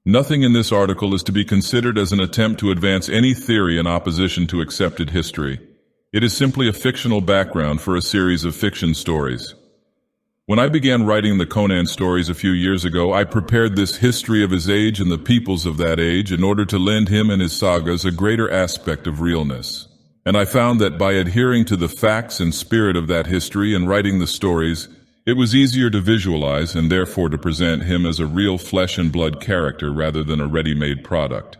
Nothing in this article is to be considered as an attempt to advance any theory in opposition to accepted history. It is simply a fictional background for a series of fiction stories. When I began writing the Conan stories a few years ago, I prepared this history of his age and the peoples of that age in order to lend him and his sagas a greater aspect of realness. And I found that by adhering to the facts and spirit of that history and writing the stories, it was easier to visualize and therefore to present him as a real flesh and blood character rather than a ready-made product.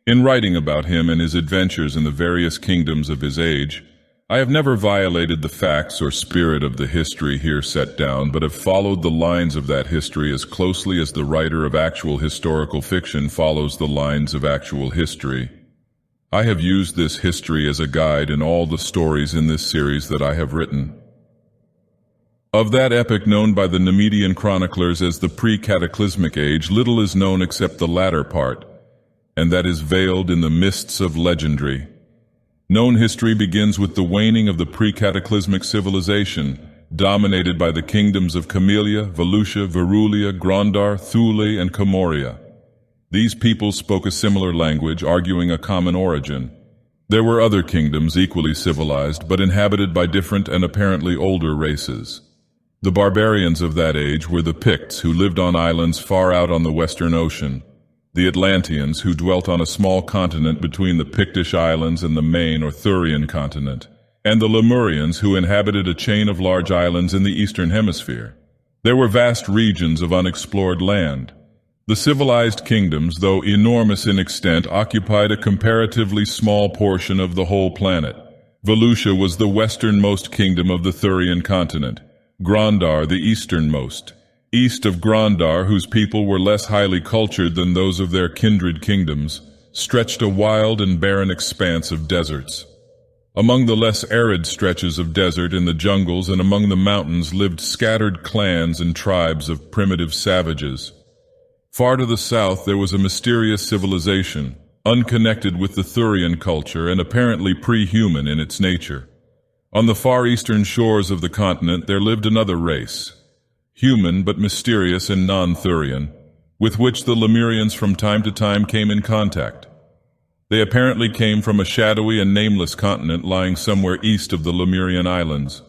In writing about him and his adventures in the various kingdoms of his age, I have never violated the facts or spirit of the history here set down, but have followed the lines of that history as closely as the writer of actual historical fiction follows the lines of actual history. I have used this history as a guide in all the stories in this series that I have written. Of that epoch known by the Nemedian chroniclers as the pre-cataclysmic age, little is known except the latter part, and that is veiled in the mists of legendary. Known history begins with the waning of the pre-cataclysmic civilization, dominated by the kingdoms of Camellia, Volusia, Verulia, Grondar, Thule, and Comoria. These peoples spoke a similar language, arguing a common origin. There were other kingdoms equally civilized, but inhabited by different and apparently older races. The barbarians of that age were the Picts, who lived on islands far out on the Western Ocean, the Atlanteans, who dwelt on a small continent between the Pictish Islands and the main or Thurian continent, and the Lemurians, who inhabited a chain of large islands in the Eastern Hemisphere. There were vast regions of unexplored land. The civilized kingdoms, though enormous in extent, occupied a comparatively small portion of the whole planet. Volusia was the westernmost kingdom of the Thurian continent, Grondar the easternmost. East of Grondar, whose people were less highly cultured than those of their kindred kingdoms, stretched a wild and barren expanse of deserts. Among the less arid stretches of desert in the jungles and among the mountains lived scattered clans and tribes of primitive savages. Far to the south there was a mysterious civilization, unconnected with the Thurian culture and apparently pre-human in its nature. On the far eastern shores of the continent there lived another race, human but mysterious and non-Thurian, with which the Lemurians from time to time came in contact. They apparently came from a shadowy and nameless continent lying somewhere east of the Lemurian islands.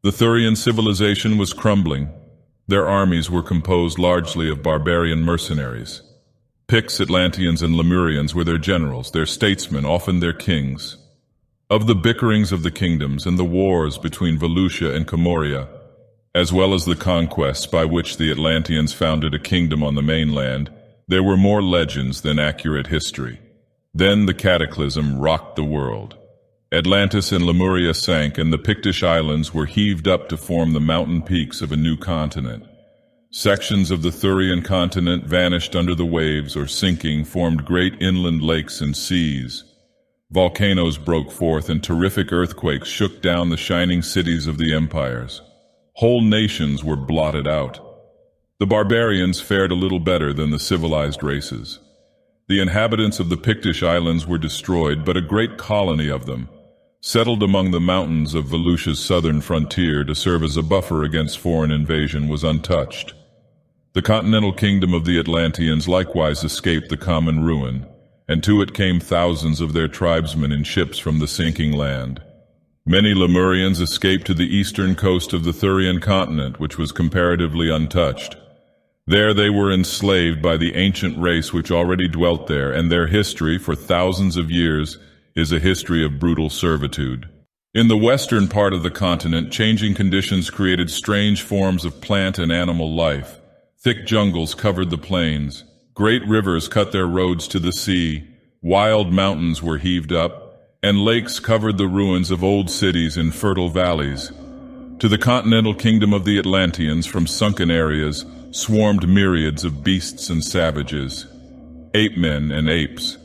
The Thurian civilization was crumbling. Their armies were composed largely of barbarian mercenaries. Picts, Atlanteans, and Lemurians were their generals, their statesmen, often their kings. Of the bickerings of the kingdoms and the wars between Volusia and Comoria, as well as the conquests by which the Atlanteans founded a kingdom on the mainland, there were more legends than accurate history. Then the cataclysm rocked the world. Atlantis and Lemuria sank, and the Pictish islands were heaved up to form the mountain peaks of a new continent. Sections of the Thurian continent vanished under the waves, or sinking, formed great inland lakes and seas. Volcanoes broke forth, and terrific earthquakes shook down the shining cities of the empires. Whole nations were blotted out. The barbarians fared a little better than the civilized races. The inhabitants of the Pictish islands were destroyed, but a great colony of them, settled among the mountains of Volusia's southern frontier to serve as a buffer against foreign invasion, was untouched. The continental kingdom of the Atlanteans likewise escaped the common ruin, and to it came thousands of their tribesmen in ships from the sinking land. Many Lemurians escaped to the eastern coast of the Thurian continent, which was comparatively untouched. There they were enslaved by the ancient race which already dwelt there, and their history, for thousands of years, is a history of brutal servitude. In the western part of the continent, changing conditions created strange forms of plant and animal life. Thick jungles covered the plains. Great rivers cut their roads to the sea. Wild mountains were heaved up, and lakes covered the ruins of old cities in fertile valleys. To the continental kingdom of the Atlanteans from sunken areas swarmed myriads of beasts and savages, ape-men and apes.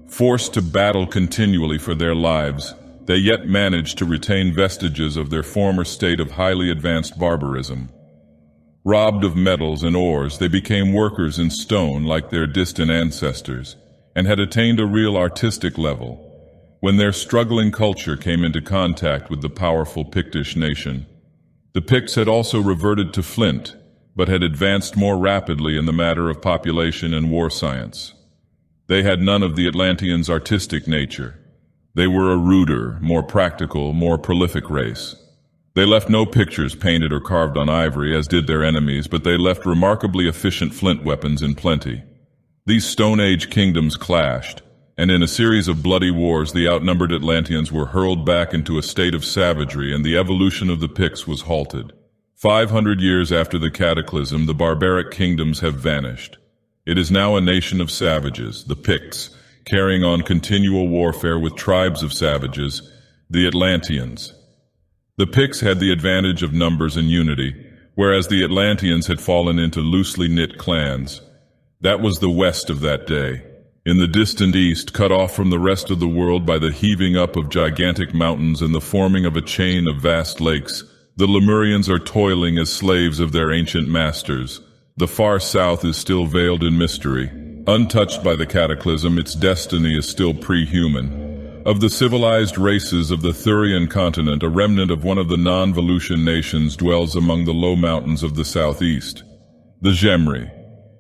Forced to battle continually for their lives, they yet managed to retain vestiges of their former state of highly advanced barbarism. Robbed of metals and ores, they became workers in stone like their distant ancestors, and had attained a real artistic level when their struggling culture came into contact with the powerful Pictish nation. The Picts had also reverted to flint, but had advanced more rapidly in the matter of population and war science. They had none of the Atlanteans' artistic nature. They were a ruder, more practical, more prolific race. They left no pictures painted or carved on ivory, as did their enemies, but they left remarkably efficient flint weapons in plenty. These Stone Age kingdoms clashed, and in a series of bloody wars the outnumbered Atlanteans were hurled back into a state of savagery, and the evolution of the Picts was halted. 500 years after the cataclysm, the barbaric kingdoms have vanished. It is now a nation of savages, the Picts, carrying on continual warfare with tribes of savages, the Atlanteans. The Picts had the advantage of numbers and unity, whereas the Atlanteans had fallen into loosely knit clans. That was the west of that day. In the distant east, cut off from the rest of the world by the heaving up of gigantic mountains and the forming of a chain of vast lakes, the Lemurians are toiling as slaves of their ancient masters. The far south is still veiled in mystery. Untouched by the cataclysm, its destiny is still pre-human. Of the civilized races of the Thurian continent, a remnant of one of the non-Volusian nations dwells among the low mountains of the southeast, the Gemri.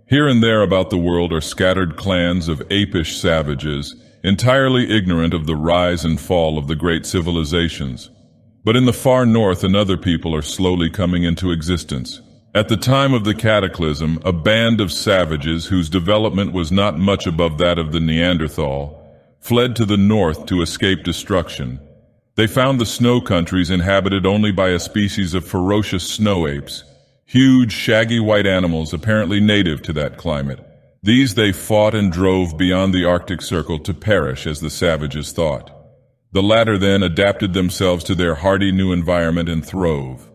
Here and there about the world are scattered clans of apish savages, entirely ignorant of the rise and fall of the great civilizations. But in the far north, another people are slowly coming into existence. At the time of the cataclysm, a band of savages whose development was not much above that of the Neanderthal fled to the north to escape destruction. They found the snow countries inhabited only by a species of ferocious snow apes, huge, shaggy white animals apparently native to that climate. These they fought and drove beyond the Arctic Circle to perish, as the savages thought. The latter then adapted themselves to their hardy new environment and throve.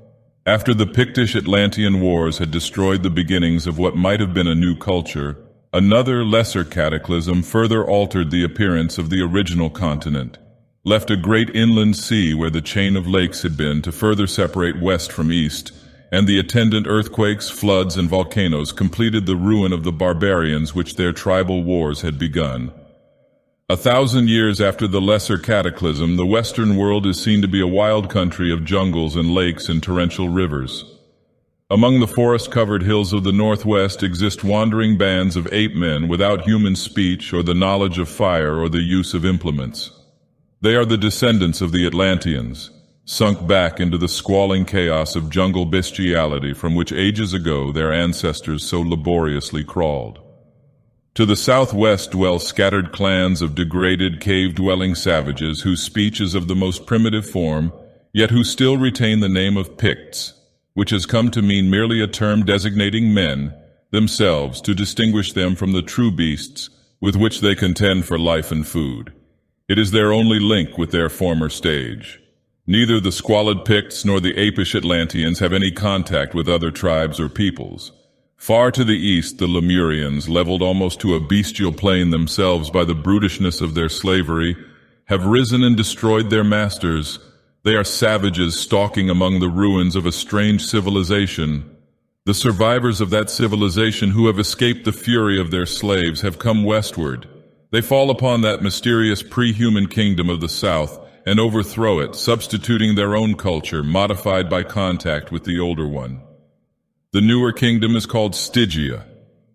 After the Pictish-Atlantean wars had destroyed the beginnings of what might have been a new culture, another lesser cataclysm further altered the appearance of the original continent, left a great inland sea where the chain of lakes had been to further separate west from east, and the attendant earthquakes, floods, and volcanoes completed the ruin of the barbarians which their tribal wars had begun. 1,000 years after the lesser cataclysm, the Western world is seen to be a wild country of jungles and lakes and torrential rivers. Among the forest-covered hills of the northwest exist wandering bands of ape-men without human speech or the knowledge of fire or the use of implements. They are the descendants of the Atlanteans, sunk back into the squalling chaos of jungle bestiality from which ages ago their ancestors so laboriously crawled. To the southwest dwell scattered clans of degraded cave-dwelling savages whose speech is of the most primitive form, yet who still retain the name of Picts, which has come to mean merely a term designating men themselves to distinguish them from the true beasts with which they contend for life and food. It is their only link with their former stage. Neither the squalid Picts nor the apish Atlanteans have any contact with other tribes or peoples. Far to the east, the Lemurians, leveled almost to a bestial plane themselves by the brutishness of their slavery, have risen and destroyed their masters. They are savages stalking among the ruins of a strange civilization. The survivors of that civilization who have escaped the fury of their slaves have come westward. They fall upon that mysterious pre-human kingdom of the south and overthrow it, substituting their own culture, modified by contact with the older one. The newer kingdom is called Stygia,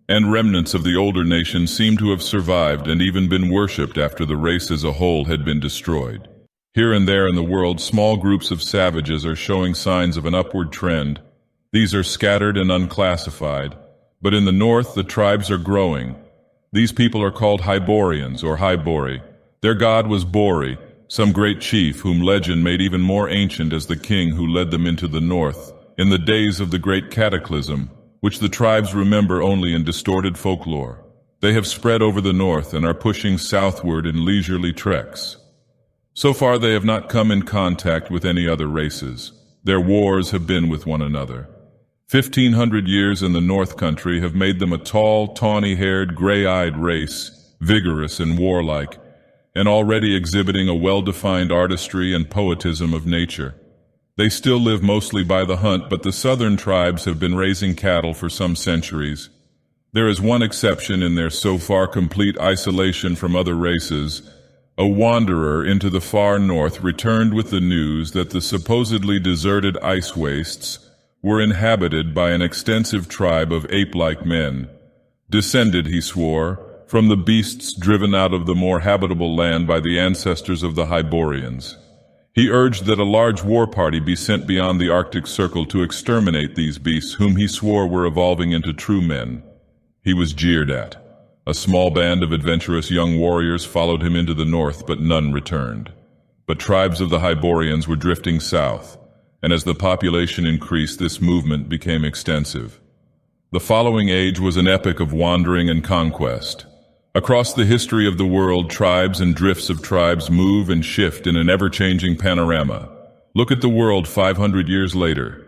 and remnants of the older nation seem to have survived and even been worshipped after the race as a whole had been destroyed. Here and there in the world, small groups of savages are showing signs of an upward trend. These are scattered and unclassified, but in the north the tribes are growing. These people are called Hyborians or Hybori. Their god was Bori, some great chief whom legend made even more ancient as the king who led them into the north in the days of the great cataclysm, which the tribes remember only in distorted folklore. They have spread over the north and are pushing southward in leisurely treks. So far they have not come in contact with any other races. Their wars have been with one another. 1,500 years in the North Country have made them a tall, tawny-haired, gray-eyed race, vigorous and warlike, and already exhibiting a well-defined artistry and poetism of nature. They still live mostly by the hunt, but the southern tribes have been raising cattle for some centuries. There is one exception in their so far complete isolation from other races. A wanderer into the far north returned with the news that the supposedly deserted ice wastes were inhabited by an extensive tribe of ape-like men, descended, he swore, from the beasts driven out of the more habitable land by the ancestors of the Hyborians. He urged that a large war party be sent beyond the Arctic Circle to exterminate these beasts whom he swore were evolving into true men. He was jeered at. A small band of adventurous young warriors followed him into the north, but none returned. But tribes of the Hyborians were drifting south, and as the population increased, this movement became extensive. The following age was an epic of wandering and conquest. Across the history of the world, tribes and drifts of tribes move and shift in an ever-changing panorama. Look at the world 500 years later.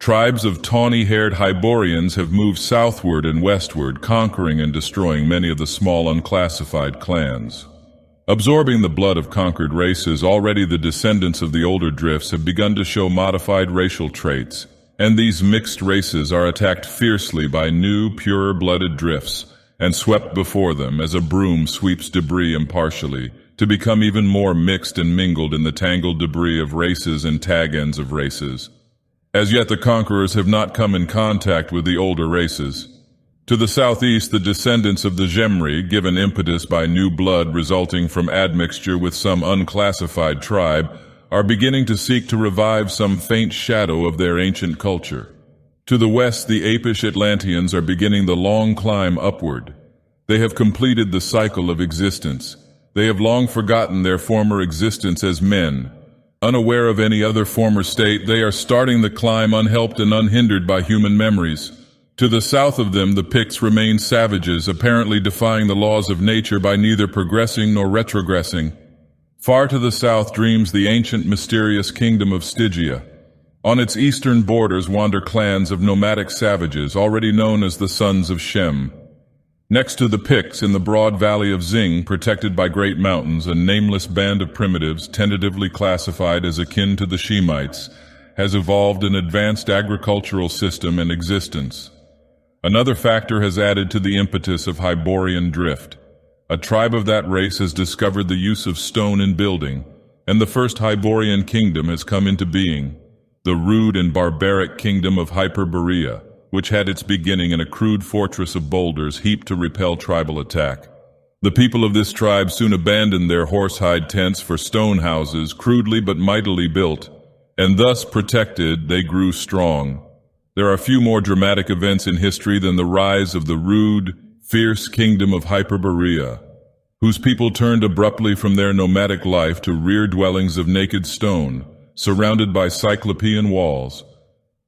Tribes of tawny-haired Hyborians have moved southward and westward, conquering and destroying many of the small unclassified clans. Absorbing the blood of conquered races, already the descendants of the older drifts have begun to show modified racial traits, and these mixed races are attacked fiercely by new, purer-blooded drifts, and swept before them as a broom sweeps debris impartially, to become even more mixed and mingled in the tangled debris of races and tag-ends of races. As yet the conquerors have not come in contact with the older races. To the southeast, the descendants of the Gemri, given impetus by new blood resulting from admixture with some unclassified tribe, are beginning to seek to revive some faint shadow of their ancient culture. To the west, the apish Atlanteans are beginning the long climb upward. They have completed the cycle of existence. They have long forgotten their former existence as men. Unaware of any other former state, they are starting the climb unhelped and unhindered by human memories. To the south of them, the Picts remain savages, apparently defying the laws of nature by neither progressing nor retrogressing. Far to the south dreams the ancient mysterious kingdom of Stygia. On its eastern borders wander clans of nomadic savages, already known as the Sons of Shem. Next to the Picts, in the broad valley of Zing, protected by great mountains, a nameless band of primitives, tentatively classified as akin to the Shemites, has evolved an advanced agricultural system and existence. Another factor has added to the impetus of Hyborian drift. A tribe of that race has discovered the use of stone in building, and the first Hyborian kingdom has come into being. The rude and barbaric kingdom of Hyperborea, which had its beginning in a crude fortress of boulders heaped to repel tribal attack. The people of this tribe soon abandoned their horsehide tents for stone houses, crudely but mightily built, and thus protected, they grew strong. There are few more dramatic events in history than the rise of the rude, fierce kingdom of Hyperborea, whose people turned abruptly from their nomadic life to rear dwellings of naked stone, surrounded by cyclopean walls.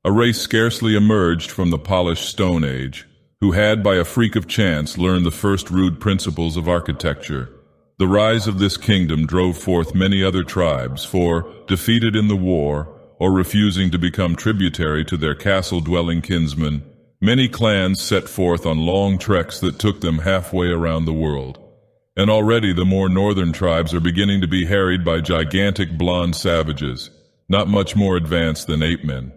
A race scarcely emerged from the polished Stone Age, who had, by a freak of chance, learned the first rude principles of architecture. The rise of this kingdom drove forth many other tribes, for, defeated in the war, or refusing to become tributary to their castle-dwelling kinsmen, many clans set forth on long treks that took them halfway around the world. And already the more northern tribes are beginning to be harried by gigantic blonde savages, not much more advanced than ape-men.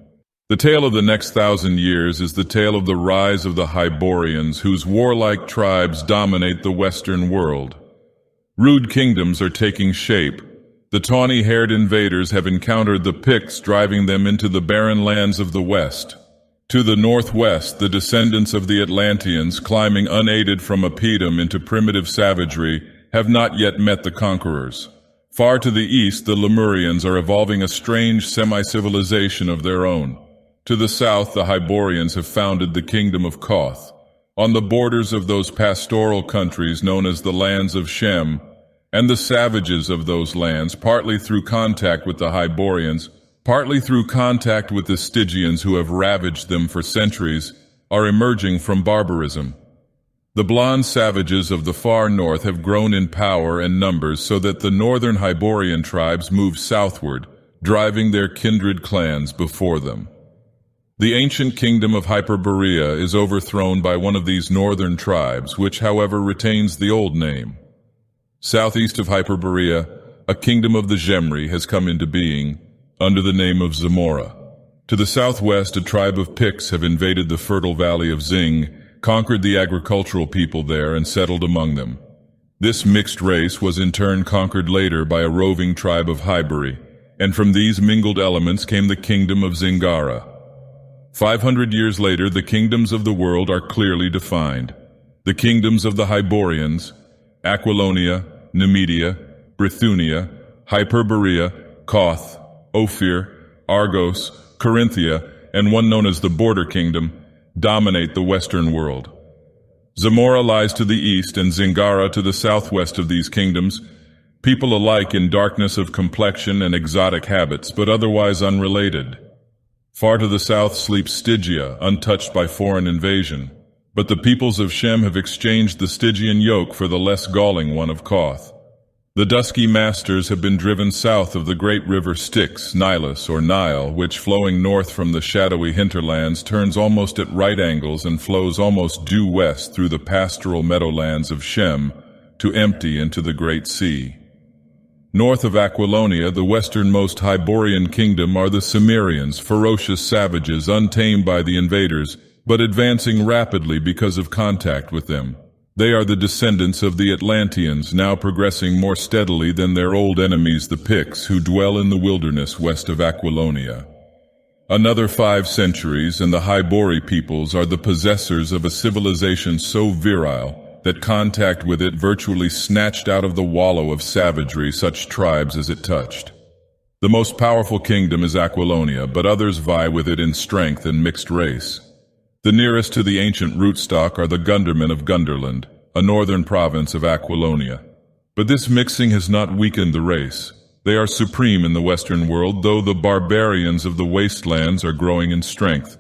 The tale of the next 1,000 years is the tale of the rise of the Hyborians, whose warlike tribes dominate the Western world. Rude kingdoms are taking shape. The tawny-haired invaders have encountered the Picts, driving them into the barren lands of the West. To the northwest, the descendants of the Atlanteans, climbing unaided from Apedum into primitive savagery, have not yet met the conquerors. Far to the east, the Lemurians are evolving a strange semi-civilization of their own. To the south, the Hyborians have founded the kingdom of Koth. On the borders of those pastoral countries known as the lands of Shem, and the savages of those lands, partly through contact with the Hyborians, partly through contact with the Stygians who have ravaged them for centuries, are emerging from barbarism. The blonde savages of the far north have grown in power and numbers so that the northern Hyborian tribes move southward, driving their kindred clans before them. The ancient kingdom of Hyperborea is overthrown by one of these northern tribes, which, however, retains the old name. Southeast of Hyperborea, a kingdom of the Gemri has come into being, under the name of Zamora. To the southwest, a tribe of Picts have invaded the fertile valley of Zing, conquered the agricultural people there, and settled among them. This mixed race was in turn conquered later by a roving tribe of Hybori, and from these mingled elements came the kingdom of Zingara. 500 years later, the kingdoms of the world are clearly defined. The kingdoms of the Hyborians, Aquilonia, Numidia, Bithynia, Hyperborea, Koth, Ophir, Argos, Carinthia, and one known as the Border Kingdom, dominate the Western world. Zamora lies to the east and Zingara to the southwest of these kingdoms, people alike in darkness of complexion and exotic habits, but otherwise unrelated. Far to the south sleeps Stygia, untouched by foreign invasion, but the peoples of Shem have exchanged the Stygian yoke for the less galling one of Koth. The dusky masters have been driven south of the great river Styx, Nilus or Nile, which flowing north from the shadowy hinterlands turns almost at right angles and flows almost due west through the pastoral meadowlands of Shem to empty into the Great Sea. North of Aquilonia, the westernmost Hyborian kingdom, are the Cimmerians, ferocious savages untamed by the invaders, but advancing rapidly because of contact with them. They are the descendants of the Atlanteans, now progressing more steadily than their old enemies the Picts, who dwell in the wilderness west of Aquilonia. Another 5 centuries, and the Hybori peoples are the possessors of a civilization so virile that contact with it virtually snatched out of the wallow of savagery such tribes as it touched. The most powerful kingdom is Aquilonia, but others vie with it in strength and mixed race. The nearest to the ancient rootstock are the Gundermen of Gunderland, a northern province of Aquilonia. But this mixing has not weakened the race. They are supreme in the Western world, though the barbarians of the wastelands are growing in strength.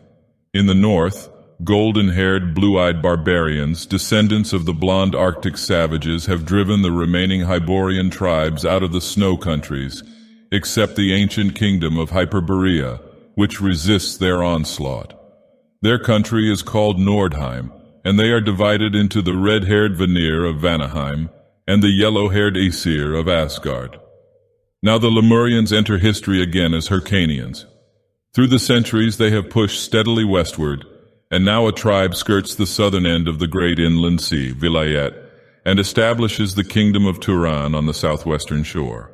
In the north, golden-haired, blue-eyed barbarians, descendants of the blonde Arctic savages, have driven the remaining Hyborian tribes out of the snow countries, except the ancient kingdom of Hyperborea, which resists their onslaught. Their country is called Nordheim, and they are divided into the red-haired Vanir of Vanaheim and the yellow-haired Aesir of Asgard. Now the Lemurians enter history again as Hyrcanians. Through the centuries they have pushed steadily westward, and now a tribe skirts the southern end of the great inland sea, Vilayet, and establishes the kingdom of Turan on the southwestern shore.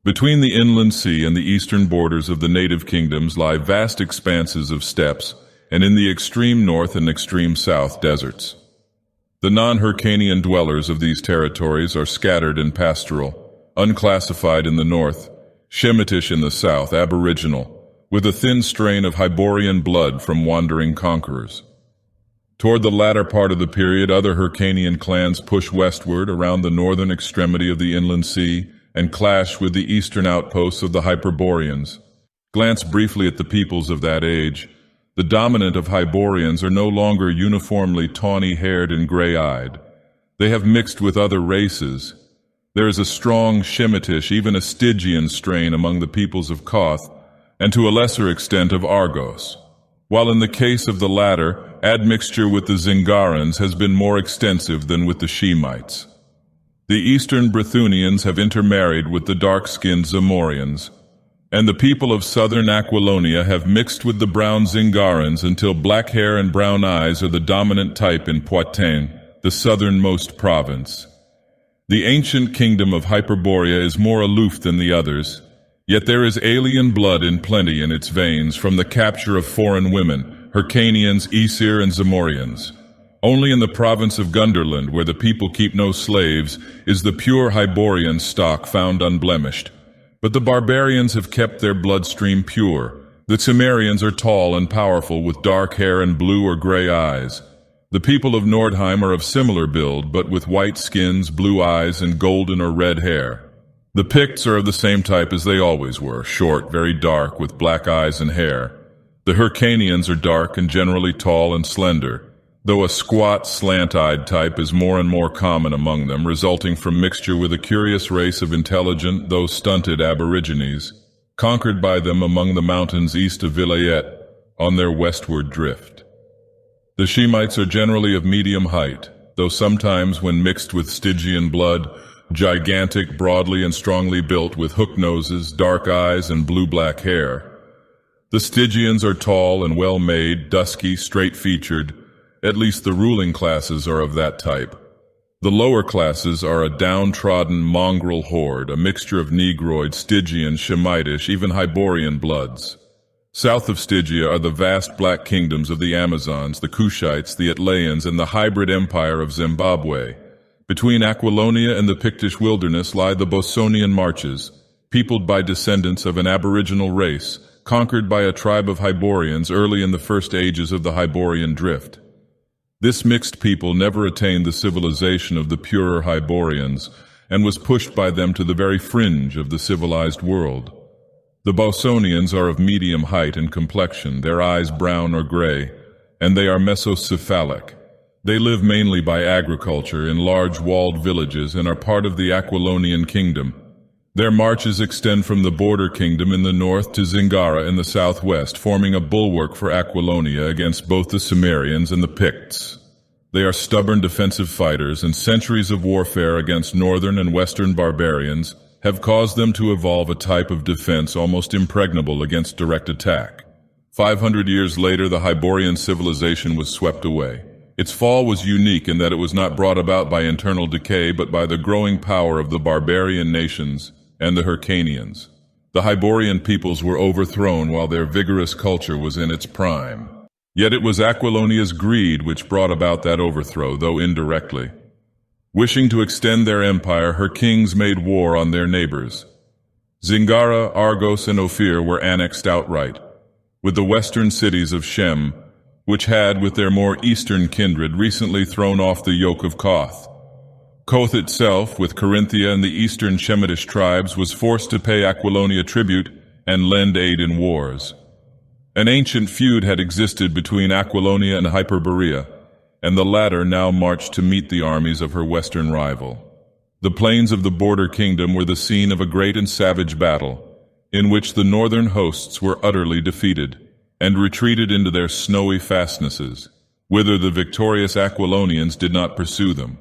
Between the inland sea and the eastern borders of the native kingdoms lie vast expanses of steppes, and in the extreme north and extreme south, deserts. The non-Hyrcanian dwellers of these territories are scattered and pastoral, unclassified in the north, Shemitish in the south, aboriginal, with a thin strain of Hyborian blood from wandering conquerors. Toward the latter part of the period, other Hyrcanian clans push westward around the northern extremity of the inland sea and clash with the eastern outposts of the Hyperboreans. Glance briefly at the peoples of that age. The dominant of Hyborians are no longer uniformly tawny-haired and gray-eyed. They have mixed with other races. There is a strong Shemitish, even a Stygian strain among the peoples of Koth, and to a lesser extent of Argos, while in the case of the latter, admixture with the Zingarans has been more extensive than with the Shemites. The eastern Brythunians have intermarried with the dark-skinned Zamorians, and the people of southern Aquilonia have mixed with the brown Zingarans until black hair and brown eyes are the dominant type in Poitou, the southernmost province. The ancient kingdom of Hyperborea is more aloof than the others, yet there is alien blood in plenty in its veins from the capture of foreign women, Hyrcanians, Aesir, and Zamorians. Only in the province of Gunderland, where the people keep no slaves, is the pure Hyborian stock found unblemished. But the barbarians have kept their bloodstream pure. The Cimmerians are tall and powerful with dark hair and blue or gray eyes. The people of Nordheim are of similar build, but with white skins, blue eyes, and golden or red hair. The Picts are of the same type as they always were, short, very dark, with black eyes and hair. The Hyrcanians are dark and generally tall and slender, though a squat, slant-eyed type is more and more common among them, resulting from mixture with a curious race of intelligent, though stunted aborigines, conquered by them among the mountains east of Vilayet on their westward drift. The Shemites are generally of medium height, though sometimes, when mixed with Stygian blood, gigantic, broadly and strongly built, with hook noses, dark eyes, and blue-black hair. The Stygians are tall and well-made, dusky, straight-featured. At least the ruling classes are of that type. The lower classes are a downtrodden mongrel horde, a mixture of Negroid, Stygian, Shemitish, even Hyborian bloods. South of Stygia are the vast black kingdoms of the Amazons, the Kushites, the Atlayans, and the hybrid empire of Zimbabwe. Between Aquilonia and the Pictish wilderness lie the Bosonian Marches, peopled by descendants of an aboriginal race, conquered by a tribe of Hyborians early in the first ages of the Hyborian Drift. This mixed people never attained the civilization of the purer Hyborians, and was pushed by them to the very fringe of the civilized world. The Bosonians are of medium height and complexion, their eyes brown or gray, and they are mesocephalic. They live mainly by agriculture in large walled villages and are part of the Aquilonian kingdom. Their marches extend from the border kingdom in the north to Zingara in the southwest, forming a bulwark for Aquilonia against both the Cimmerians and the Picts. They are stubborn defensive fighters, and centuries of warfare against northern and western barbarians have caused them to evolve a type of defense almost impregnable against direct attack. 500 years later, the Hyborian civilization was swept away. Its fall was unique in that it was not brought about by internal decay but by the growing power of the barbarian nations and the Hyrcanians. The Hyborian peoples were overthrown while their vigorous culture was in its prime. Yet it was Aquilonia's greed which brought about that overthrow, though indirectly. Wishing to extend their empire, her kings made war on their neighbors. Zingara, Argos, and Ophir were annexed outright, with the western cities of Shem, which had, with their more eastern kindred, recently thrown off the yoke of Koth. Koth itself, with Carinthia and the eastern Shemitish tribes, was forced to pay Aquilonia tribute and lend aid in wars. An ancient feud had existed between Aquilonia and Hyperborea, and the latter now marched to meet the armies of her western rival. The plains of the border kingdom were the scene of a great and savage battle, in which the northern hosts were utterly defeated, and retreated into their snowy fastnesses, whither the victorious Aquilonians did not pursue them.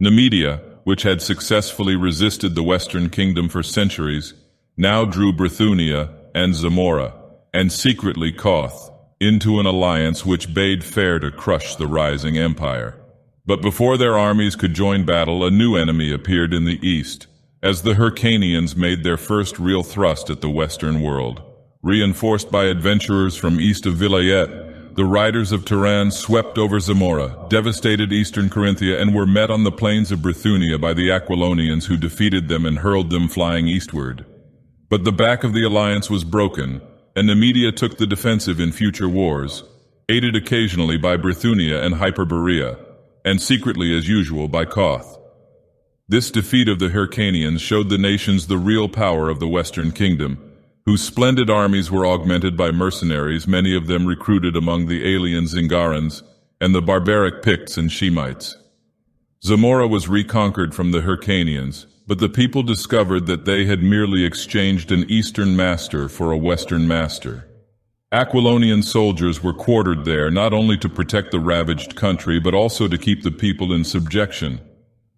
Numidia, which had successfully resisted the western kingdom for centuries, now drew Brithunia and Zamora, and secretly Koth, into an alliance which bade fair to crush the rising empire. But before their armies could join battle, a new enemy appeared in the east, as the Hyrcanians made their first real thrust at the western world. Reinforced by adventurers from east of Vilayet, the riders of Turan swept over Zamora, devastated eastern Carinthia, and were met on the plains of Brithunia by the Aquilonians, who defeated them and hurled them flying eastward. But the back of the alliance was broken, and Numidia took the defensive in future wars, aided occasionally by Brithunia and Hyperborea, and secretly as usual by Koth. This defeat of the Hyrcanians showed the nations the real power of the Western Kingdom, whose splendid armies were augmented by mercenaries, many of them recruited among the alien Zingarans and the barbaric Picts and Shemites. Zamora was reconquered from the Hyrcanians, but the people discovered that they had merely exchanged an eastern master for a western master. Aquilonian soldiers were quartered there not only to protect the ravaged country, but also to keep the people in subjection.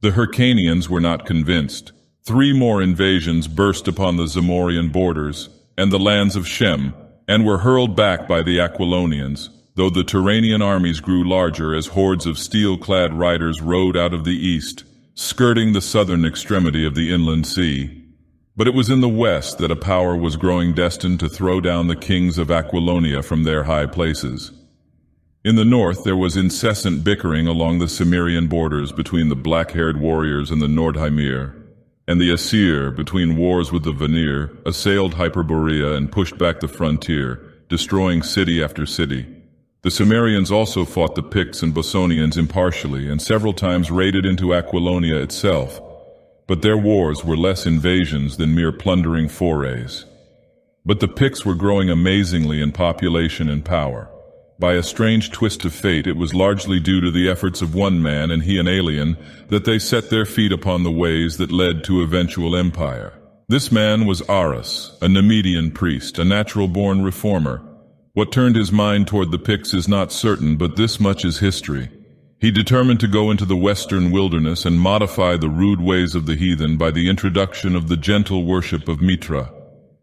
The Hyrcanians were not convinced. 3 more invasions burst upon the Zamorian borders and the lands of Shem, and were hurled back by the Aquilonians, though the Turanian armies grew larger as hordes of steel-clad riders rode out of the east, skirting the southern extremity of the inland sea. But it was in the west that a power was growing destined to throw down the kings of Aquilonia from their high places. In the north there was incessant bickering along the Cimmerian borders between the black-haired warriors and the Nordheimir, and the Asir, between wars with the Vanir, assailed Hyperborea and pushed back the frontier, destroying city after city. The Cimmerians also fought the Picts and Bosonians impartially and several times raided into Aquilonia itself, but their wars were less invasions than mere plundering forays. But the Picts were growing amazingly in population and power. By a strange twist of fate, it was largely due to the efforts of one man, and he an alien, that they set their feet upon the ways that led to eventual empire. This man was Aras, a Numidian priest, a natural-born reformer. What turned his mind toward the Picts is not certain, but this much is history. He determined to go into the western wilderness and modify the rude ways of the heathen by the introduction of the gentle worship of Mitra.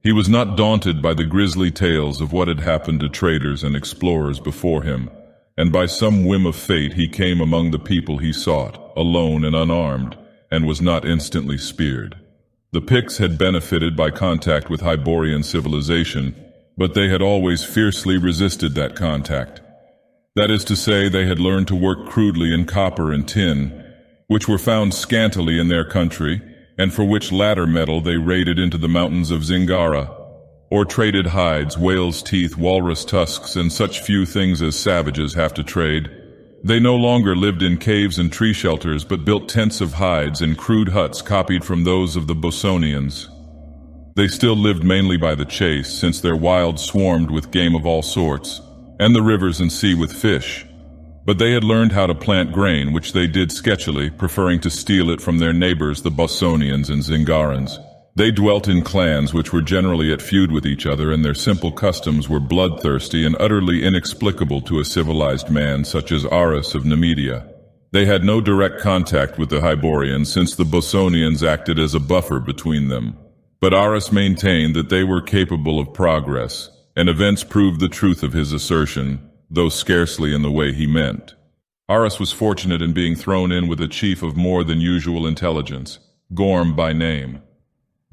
He was not daunted by the grisly tales of what had happened to traders and explorers before him, and by some whim of fate he came among the people he sought, alone and unarmed, and was not instantly speared. The Picts had benefited by contact with Hyborian civilization, but they had always fiercely resisted that contact. That is to say, they had learned to work crudely in copper and tin, which were found scantily in their country, and for which latter metal they raided into the mountains of Zingara, or traded hides, whale's teeth, walrus tusks, and such few things as savages have to trade. They no longer lived in caves and tree shelters, but built tents of hides and crude huts copied from those of the Bosonians. They still lived mainly by the chase, since their wilds swarmed with game of all sorts, and the rivers and sea with fish. But they had learned how to plant grain, which they did sketchily, preferring to steal it from their neighbors, the Bosonians and Zingarans. They dwelt in clans which were generally at feud with each other, and their simple customs were bloodthirsty and utterly inexplicable to a civilized man such as Aris of Nemedia. They had no direct contact with the Hyborians, since the Bosonians acted as a buffer between them. But Aris maintained that they were capable of progress, and events proved the truth of his assertion, though scarcely in the way he meant. Aris was fortunate in being thrown in with a chief of more than usual intelligence, Gorm by name.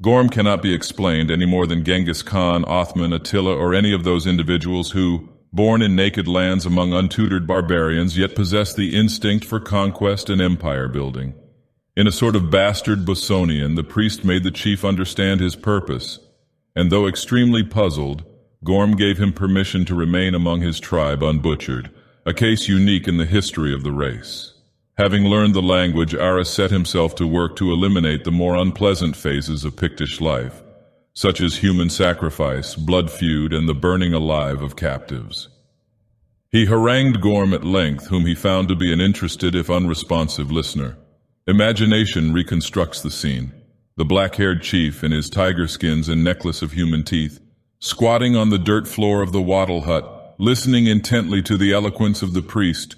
Gorm cannot be explained any more than Genghis Khan, Othman, Attila, or any of those individuals who, born in naked lands among untutored barbarians, yet possess the instinct for conquest and empire building. In a sort of bastard Bosonian, the priest made the chief understand his purpose, and though extremely puzzled, Gorm gave him permission to remain among his tribe unbutchered, a case unique in the history of the race. Having learned the language, Aris set himself to work to eliminate the more unpleasant phases of Pictish life, such as human sacrifice, blood feud, and the burning alive of captives. He harangued Gorm at length, whom he found to be an interested if unresponsive listener. Imagination reconstructs the scene. The black-haired chief, in his tiger skins and necklace of human teeth, squatting on the dirt floor of the wattle hut, listening intently to the eloquence of the priest,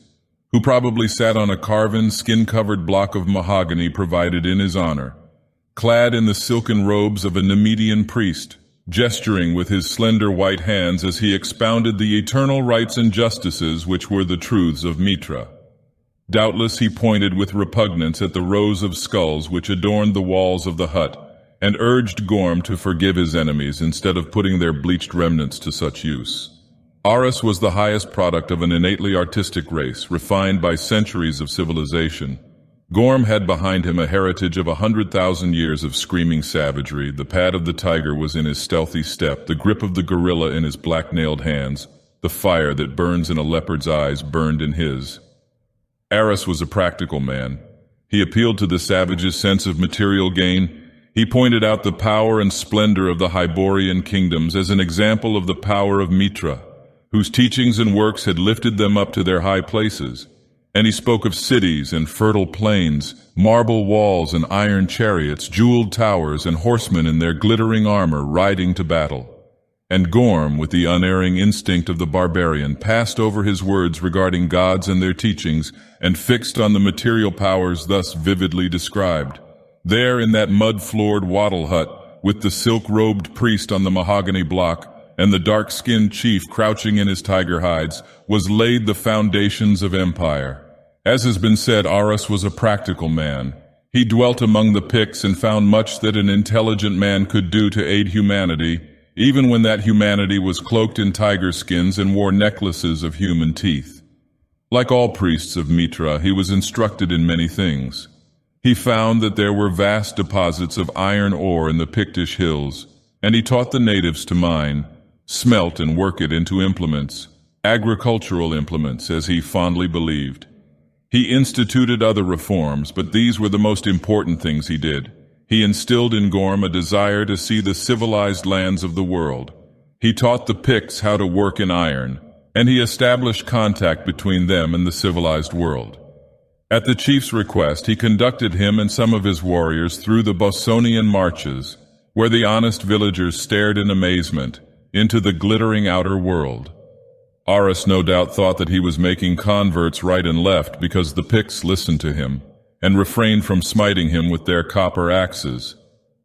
who probably sat on a carven, skin-covered block of mahogany provided in his honor, clad in the silken robes of a Nemedian priest, gesturing with his slender white hands as he expounded the eternal rights and justices which were the truths of Mitra. Doubtless he pointed with repugnance at the rows of skulls which adorned the walls of the hut, and urged Gorm to forgive his enemies instead of putting their bleached remnants to such use. Aris was the highest product of an innately artistic race, refined by centuries of civilization. Gorm had behind him a heritage of 100,000 years of screaming savagery. The pad of the tiger was in his stealthy step, the grip of the gorilla in his black-nailed hands, the fire that burns in a leopard's eyes burned in his. Aris was a practical man. He appealed to the savage's sense of material gain. He pointed out the power and splendor of the Hyborian kingdoms as an example of the power of Mitra, whose teachings and works had lifted them up to their high places. And he spoke of cities and fertile plains, marble walls and iron chariots, jeweled towers and horsemen in their glittering armor riding to battle. And Gorm, with the unerring instinct of the barbarian, passed over his words regarding gods and their teachings and fixed on the material powers thus vividly described. There in that mud-floored wattle hut, with the silk-robed priest on the mahogany block, and the dark-skinned chief crouching in his tiger hides, was laid the foundations of empire. As has been said, Aris was a practical man. He dwelt among the Picts and found much that an intelligent man could do to aid humanity, even when that humanity was cloaked in tiger skins and wore necklaces of human teeth. Like all priests of Mitra, he was instructed in many things. He found that there were vast deposits of iron ore in the Pictish hills, and he taught the natives to mine, smelt and work it into implements, agricultural implements, as he fondly believed. He instituted other reforms, but these were the most important things he did. He instilled in Gorm a desire to see the civilized lands of the world. He taught the Picts how to work in iron, and he established contact between them and the civilized world. At the chief's request, he conducted him and some of his warriors through the Bosonian marches, where the honest villagers stared in amazement into the glittering outer world. Aris no doubt thought that he was making converts right and left because the Picts listened to him and refrained from smiting him with their copper axes.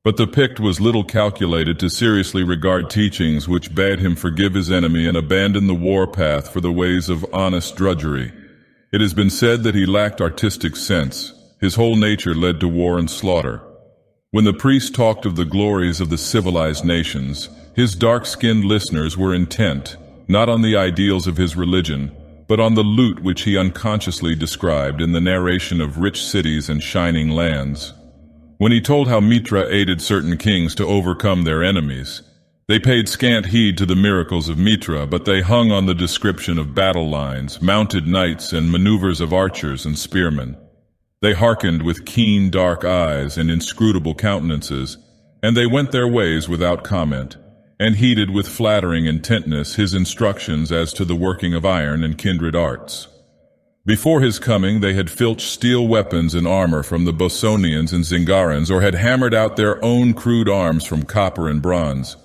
But the Pict was little calculated to seriously regard teachings which bade him forgive his enemy and abandon the war path for the ways of honest drudgery. It has been said that he lacked artistic sense. His whole nature led to war and slaughter. When the priest talked of the glories of the civilized nations, his dark-skinned listeners were intent, not on the ideals of his religion, but on the loot which he unconsciously described in the narration of rich cities and shining lands. When he told how Mitra aided certain kings to overcome their enemies, they paid scant heed to the miracles of Mitra, but they hung on the description of battle lines, mounted knights, and maneuvers of archers and spearmen. They hearkened with keen dark eyes and inscrutable countenances, and they went their ways without comment, and heeded with flattering intentness his instructions as to the working of iron and kindred arts. Before his coming they had filched steel weapons and armor from the Bosonians and Zingarans, or had hammered out their own crude arms from copper and bronze.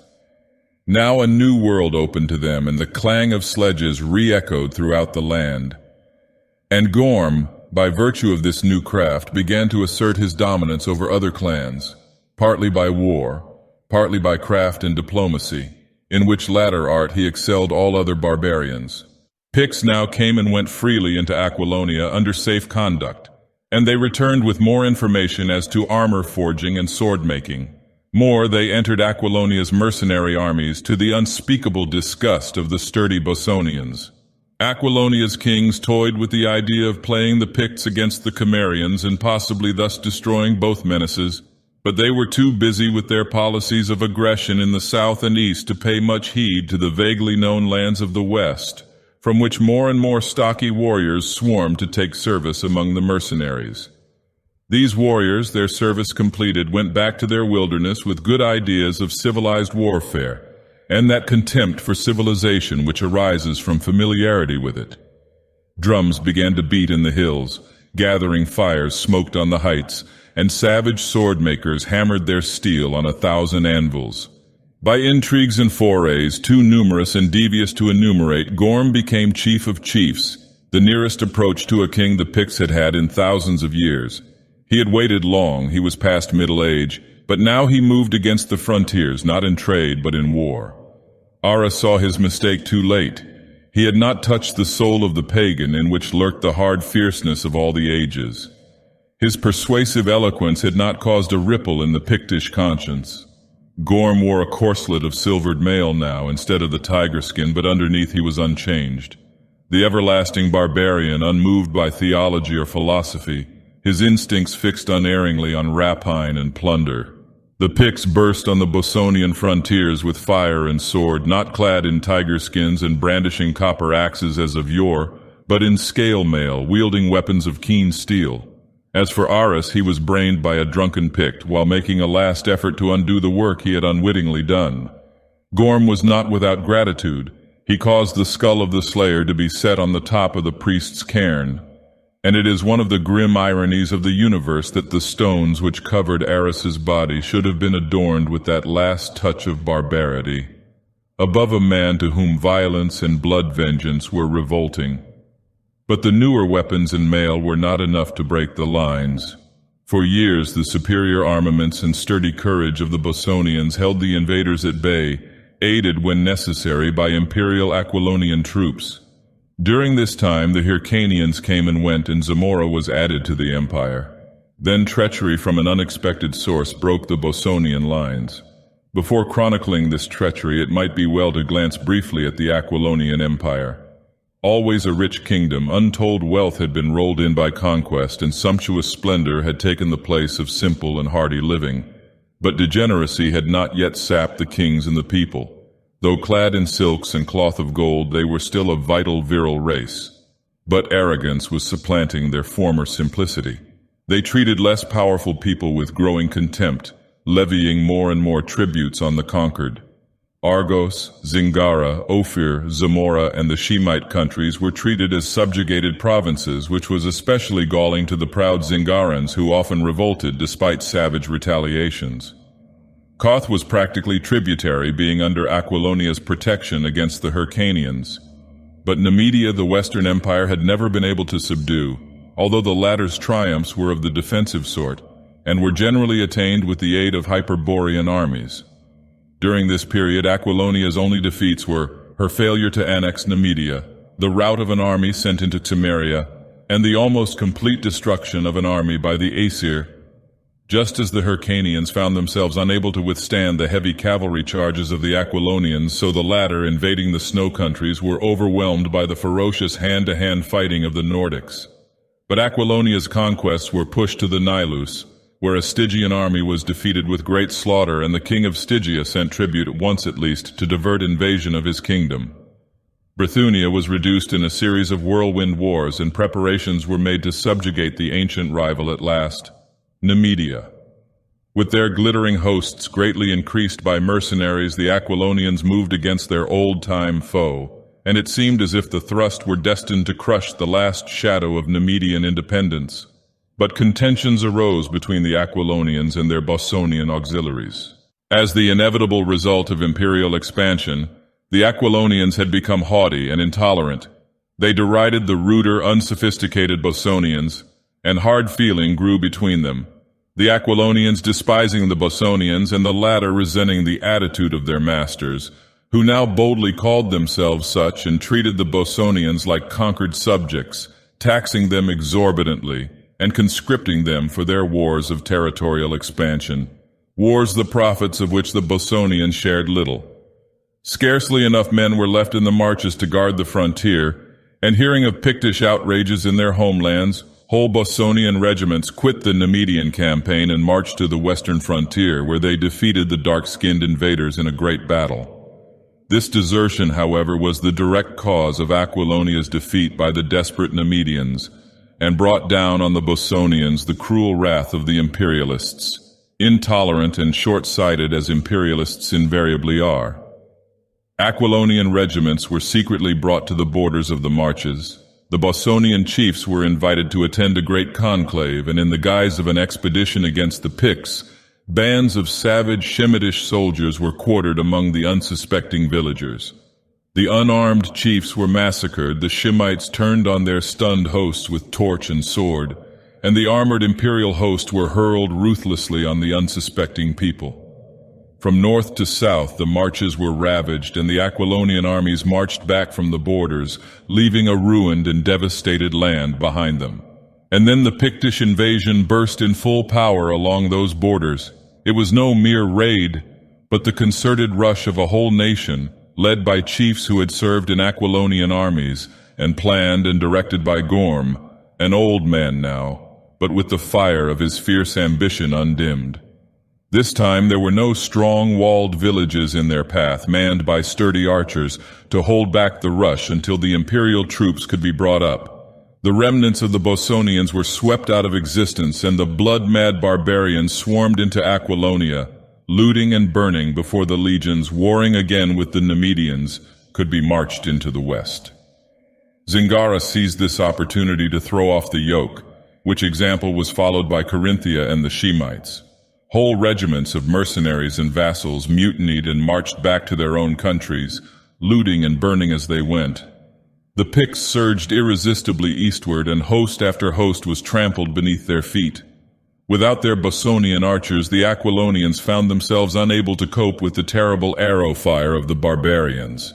Now a new world opened to them, and the clang of sledges re-echoed throughout the land. And Gorm, by virtue of this new craft, began to assert his dominance over other clans, partly by war, partly by craft and diplomacy, in which latter art he excelled all other barbarians. Picts now came and went freely into Aquilonia under safe conduct, and they returned with more information as to armor forging and sword-making. More, they entered Aquilonia's mercenary armies to the unspeakable disgust of the sturdy Bosonians. Aquilonia's kings toyed with the idea of playing the Picts against the Cimmerians and possibly thus destroying both menaces, but they were too busy with their policies of aggression in the south and east to pay much heed to the vaguely known lands of the west, from which more and more stocky warriors swarmed to take service among the mercenaries. These warriors, their service completed, went back to their wilderness with good ideas of civilized warfare, and that contempt for civilization which arises from familiarity with it. Drums began to beat in the hills, gathering fires smoked on the heights, and savage sword-makers hammered their steel on 1,000 anvils. By intrigues and forays, too numerous and devious to enumerate, Gorm became chief of chiefs, the nearest approach to a king the Picts had had in thousands of years. He had waited long, he was past middle age, but now he moved against the frontiers, not in trade but in war. Ara saw his mistake too late. He had not touched the soul of the pagan, in which lurked the hard fierceness of all the ages. His persuasive eloquence had not caused a ripple in the Pictish conscience. Gorm wore a corselet of silvered mail now, instead of the tiger skin, but underneath he was unchanged. The everlasting barbarian, unmoved by theology or philosophy, his instincts fixed unerringly on rapine and plunder. The Picts burst on the Bosonian frontiers with fire and sword, not clad in tiger skins and brandishing copper axes as of yore, but in scale mail, wielding weapons of keen steel. As for Aras, he was brained by a drunken Pict, while making a last effort to undo the work he had unwittingly done. Gorm was not without gratitude. He caused the skull of the slayer to be set on the top of the priest's cairn, and it is one of the grim ironies of the universe that the stones which covered Aras's body should have been adorned with that last touch of barbarity, above a man to whom violence and blood vengeance were revolting. But the newer weapons and mail were not enough to break the lines. For years the superior armaments and sturdy courage of the Bosonians held the invaders at bay, aided when necessary by imperial Aquilonian troops. During this time the Hyrcanians came and went, and Zamora was added to the empire. Then treachery from an unexpected source broke the Bosonian lines. Before chronicling this treachery, it might be well to glance briefly at the Aquilonian Empire. Always a rich kingdom, untold wealth had been rolled in by conquest, and sumptuous splendor had taken the place of simple and hardy living. But degeneracy had not yet sapped the kings and the people. Though clad in silks and cloth of gold, they were still a vital, virile race. But arrogance was supplanting their former simplicity. They treated less powerful people with growing contempt, levying more and more tributes on the conquered. Argos, Zingara, Ophir, Zamora, and the Shemite countries were treated as subjugated provinces, which was especially galling to the proud Zingarans, who often revolted despite savage retaliations. Koth was practically tributary, being under Aquilonia's protection against the Hyrcanians. But Nemedia, the Western Empire, had never been able to subdue, although the latter's triumphs were of the defensive sort, and were generally attained with the aid of Hyborian armies. During this period, Aquilonia's only defeats were her failure to annex Nemedia, the rout of an army sent into Cimmeria, and the almost complete destruction of an army by the Aesir. Just as the Hyrcanians found themselves unable to withstand the heavy cavalry charges of the Aquilonians, so the latter, invading the snow countries, were overwhelmed by the ferocious hand-to-hand fighting of the Nordics. But Aquilonia's conquests were pushed to the Nilus, where a Stygian army was defeated with great slaughter, and the king of Stygia sent tribute once at least to divert invasion of his kingdom. Bithynia was reduced in a series of whirlwind wars, and preparations were made to subjugate the ancient rival at last, Numidia. With their glittering hosts greatly increased by mercenaries, the Aquilonians moved against their old-time foe, and it seemed as if the thrust were destined to crush the last shadow of Numidian independence. But contentions arose between the Aquilonians and their Bossonian auxiliaries. As the inevitable result of imperial expansion, the Aquilonians had become haughty and intolerant. They derided the ruder, unsophisticated Bossonians, and hard feeling grew between them, the Aquilonians despising the Bossonians and the latter resenting the attitude of their masters, who now boldly called themselves such and treated the Bossonians like conquered subjects, taxing them exorbitantly and conscripting them for their wars of territorial expansion, wars the profits of which the Bossonians shared little. Scarcely enough men were left in the marches to guard the frontier, and hearing of Pictish outrages in their homelands, whole Bossonian regiments quit the Numidian campaign and marched to the western frontier, where they defeated the dark-skinned invaders in a great battle. This desertion, however, was the direct cause of Aquilonia's defeat by the desperate Numidians, and brought down on the Bossonians the cruel wrath of the imperialists, intolerant and short-sighted as imperialists invariably are. Aquilonian regiments were secretly brought to the borders of the marches. The Bossonian chiefs were invited to attend a great conclave, and in the guise of an expedition against the Picts, bands of savage Shemitish soldiers were quartered among the unsuspecting villagers. The unarmed chiefs were massacred, the Shemites turned on their stunned hosts with torch and sword, and the armored imperial host were hurled ruthlessly on the unsuspecting people. From north to south the marches were ravaged, and the Aquilonian armies marched back from the borders, leaving a ruined and devastated land behind them. And then the Pictish invasion burst in full power along those borders. It was no mere raid, but the concerted rush of a whole nation, led by chiefs who had served in Aquilonian armies, and planned and directed by Gorm, an old man now, but with the fire of his fierce ambition undimmed. This time there were no strong walled villages in their path, manned by sturdy archers, to hold back the rush until the imperial troops could be brought up. The remnants of the Bossonians were swept out of existence, and the blood-mad barbarians swarmed into Aquilonia, looting and burning before the legions, warring again with the Numidians, could be marched into the west. Zingara seized this opportunity to throw off the yoke, which example was followed by Carinthia and the Shemites. Whole regiments of mercenaries and vassals mutinied and marched back to their own countries, looting and burning as they went. The Picts surged irresistibly eastward, and host after host was trampled beneath their feet. Without their Bossonian archers, the Aquilonians found themselves unable to cope with the terrible arrow fire of the barbarians.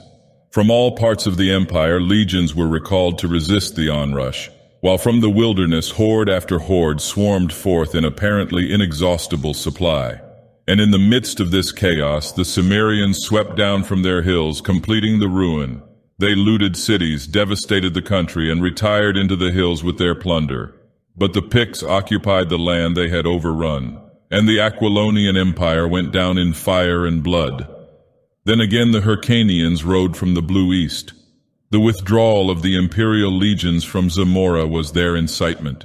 From all parts of the empire, legions were recalled to resist the onrush, while from the wilderness horde after horde swarmed forth in apparently inexhaustible supply. And in the midst of this chaos, the Cimmerians swept down from their hills, completing the ruin. They looted cities, devastated the country, and retired into the hills with their plunder. But the Picts occupied the land they had overrun, and the Aquilonian Empire went down in fire and blood. Then again the Hyrcanians rode from the blue east. The withdrawal of the imperial legions from Zamora was their incitement.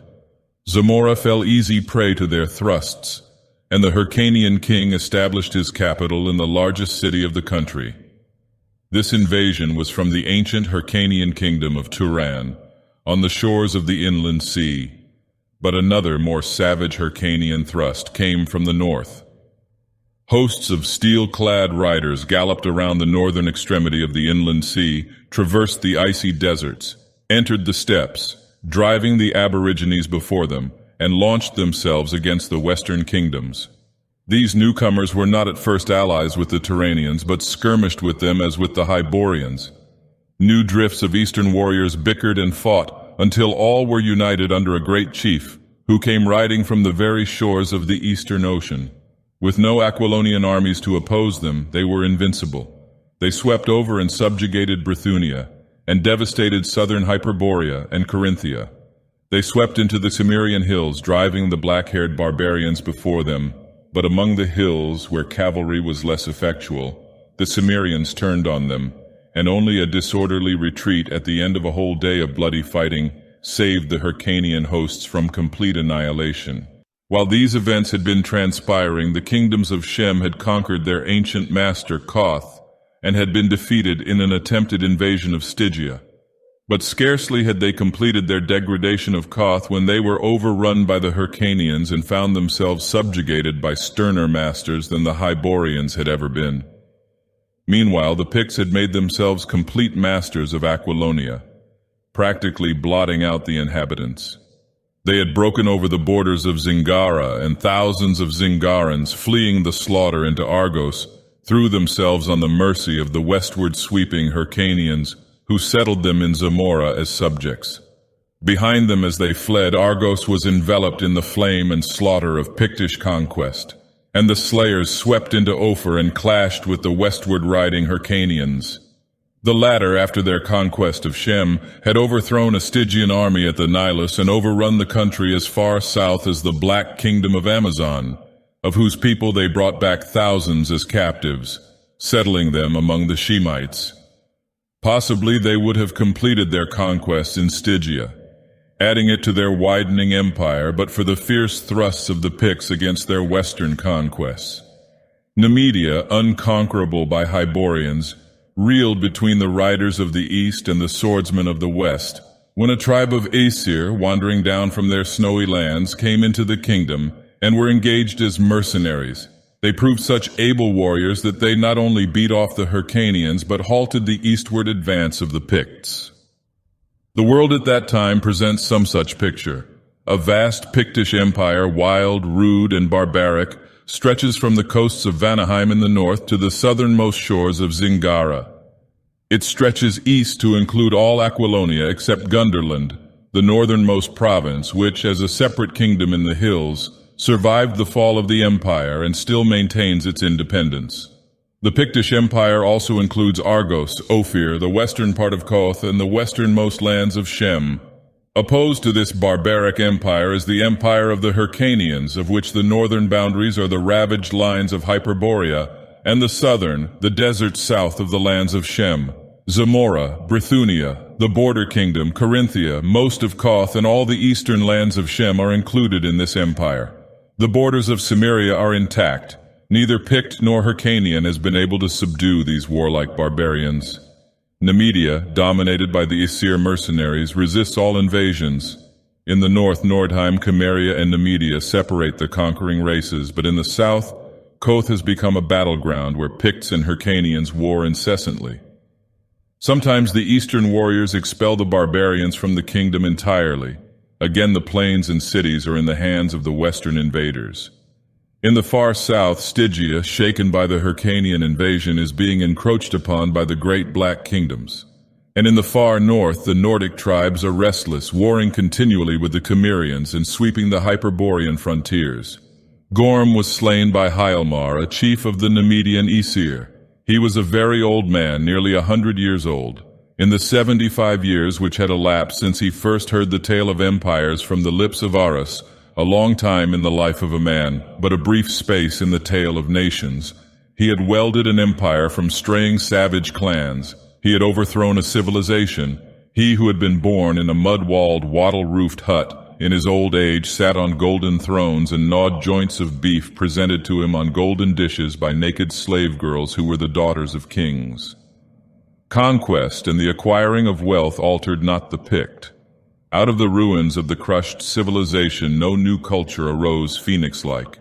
Zamora fell easy prey to their thrusts, and the Hyrcanian king established his capital in the largest city of the country. This invasion was from the ancient Hyrcanian kingdom of Turan, on the shores of the inland sea. But another, more savage Hyrcanian thrust came from the north. Hosts of steel-clad riders galloped around the northern extremity of the inland sea, traversed the icy deserts, entered the steppes, driving the aborigines before them, and launched themselves against the western kingdoms. These newcomers were not at first allies with the Turanians, but skirmished with them as with the Hyborians. New drifts of eastern warriors bickered and fought, until all were united under a great chief, who came riding from the very shores of the Eastern Ocean. With no Aquilonian armies to oppose them, they were invincible. They swept over and subjugated Brithunia, and devastated southern Hyperborea and Carinthia. They swept into the Cimmerian hills, driving the black-haired barbarians before them, but among the hills, where cavalry was less effectual, the Cimmerians turned on them, and only a disorderly retreat at the end of a whole day of bloody fighting saved the Hyrcanian hosts from complete annihilation. While these events had been transpiring, the kingdoms of Shem had conquered their ancient master Koth, and had been defeated in an attempted invasion of Stygia. But scarcely had they completed their degradation of Koth when they were overrun by the Hyrcanians and found themselves subjugated by sterner masters than the Hyborians had ever been. Meanwhile, the Picts had made themselves complete masters of Aquilonia, practically blotting out the inhabitants. They had broken over the borders of Zingara, and thousands of Zingarans, fleeing the slaughter into Argos, threw themselves on the mercy of the westward sweeping Hyrcanians, who settled them in Zamora as subjects. Behind them as they fled, Argos was enveloped in the flame and slaughter of Pictish conquest, and the slayers swept into Ophir and clashed with the westward riding Hyrcanians. The latter, after their conquest of Shem, had overthrown a Stygian army at the Nilus and overrun the country as far south as the Black Kingdom of Amazon, of whose people they brought back thousands as captives, settling them among the Shemites. Possibly they would have completed their conquest in Stygia, adding it to their widening empire, but for the fierce thrusts of the Picts against their western conquests. Numidia, unconquerable by Hyborians, reeled between the riders of the east and the swordsmen of the west, when a tribe of Aesir, wandering down from their snowy lands, came into the kingdom and were engaged as mercenaries. They proved such able warriors that they not only beat off the Hyrcanians but halted the eastward advance of the Picts. The world at that time presents some such picture. A vast Pictish empire, wild, rude, and barbaric, stretches from the coasts of Vanaheim in the north to the southernmost shores of Zingara. It stretches east to include all Aquilonia except Gunderland, the northernmost province, which, as a separate kingdom in the hills, survived the fall of the empire and still maintains its independence. The Pictish Empire also includes Argos, Ophir, the western part of Koth, and the westernmost lands of Shem. Opposed to this barbaric empire is the empire of the Hyrcanians, of which the northern boundaries are the ravaged lines of Hyperborea, and the southern, the desert south of the lands of Shem. Zamora, Brithunia, the border kingdom, Carinthia, most of Koth, and all the eastern lands of Shem are included in this empire. The borders of Cimmeria are intact. Neither Pict nor Hyrcanian has been able to subdue these warlike barbarians. Numidia, dominated by the Aesir mercenaries, resists all invasions. In the north, Nordheim, Cimmeria, and Numidia separate the conquering races, but in the south, Koth has become a battleground where Picts and Hyrcanians war incessantly. Sometimes the eastern warriors expel the barbarians from the kingdom entirely. Again, the plains and cities are in the hands of the western invaders. In the far south, Stygia, shaken by the Hyrcanian invasion, is being encroached upon by the great black kingdoms. And in the far north, the Nordic tribes are restless, warring continually with the Cimmerians and sweeping the Hyperborean frontiers. Gorm was slain by Hyalmar, a chief of the Numidian Aesir. He was a very old man, nearly 100 years old. In the 75 years which had elapsed since he first heard the tale of empires from the lips of Aras, a long time in the life of a man, but a brief space in the tale of nations, he had welded an empire from straying savage clans. He had overthrown a civilization. He who had been born in a mud-walled, wattle-roofed hut, in his old age sat on golden thrones and gnawed joints of beef presented to him on golden dishes by naked slave girls who were the daughters of kings. Conquest and the acquiring of wealth altered not the Pict. Out of the ruins of the crushed civilization, no new culture arose phoenix-like.